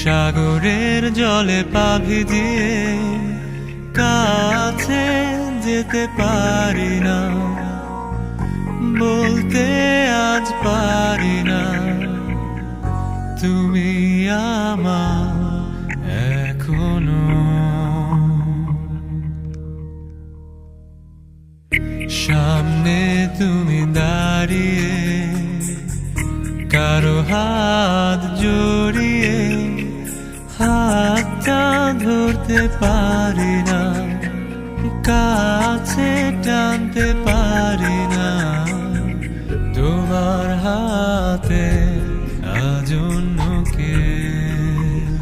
সাগরের জলে পা ভিজিয়ে কাছে যেতে পারি না, বলতে আজ পারি না তুমি আমার এখনো। সামনে তুমি দাঁড়িয়ে কারো হাত জড়িয়ে হাতটা ধরতে পারি না, কাছে টানতে পারি না তোমার হাতে আজ অন্য কেউ।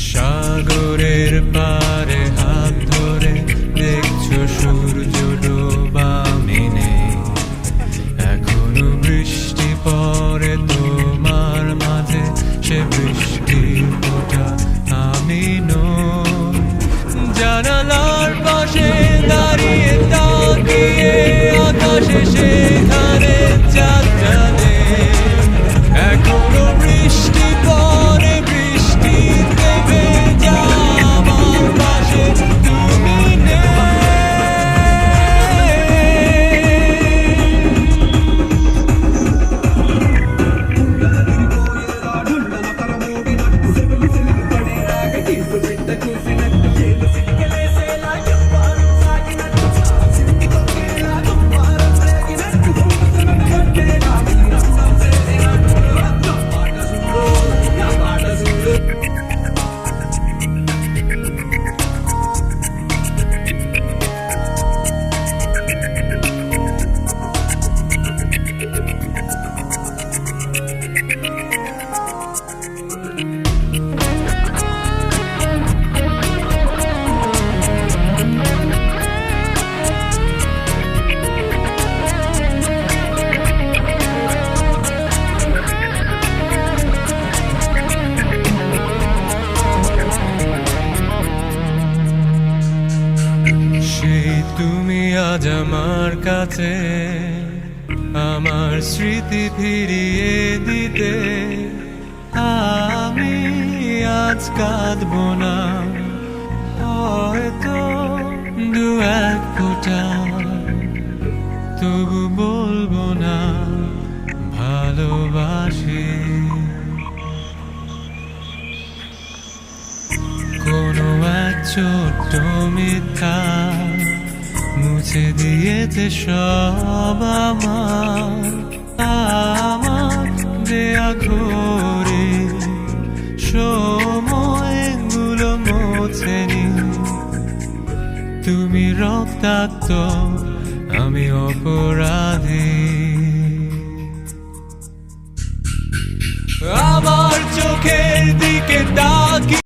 সাগরের পারে হাত ধরে দেখছো সূর্য ডোবা মিনে, এখনো বৃষ্টি পড়ে তোমার মাঝে, সে বৃষ্টি ফোঁটা আমি নই। জানালার পাশে দাঁড়িয়ে তাকিয়ে আকাশে সেখানে চাঁদ জানে, এখনো বৃষ্টি পড়ে বৃষ্টিতে ভেজা আমার পাশে তুমি নেই। তুমি আজ আমার কাছে, আমার স্মৃতি ফিরিয়ে দিতে। আমি আজ কাঁদবো না, হয়তো দু এক ফোঁটা, তবু বলবো না ভালোবাসি। কোনো এক ছোট্ট মিথ্যা মুছে দিয়েছে সব আমার দেয়া ঘরে, সময়গুলো মোছেনি। তুমি রক্তাক্ত, আমি অপরাধী। আমার চোখের দিকে তাকিয়ে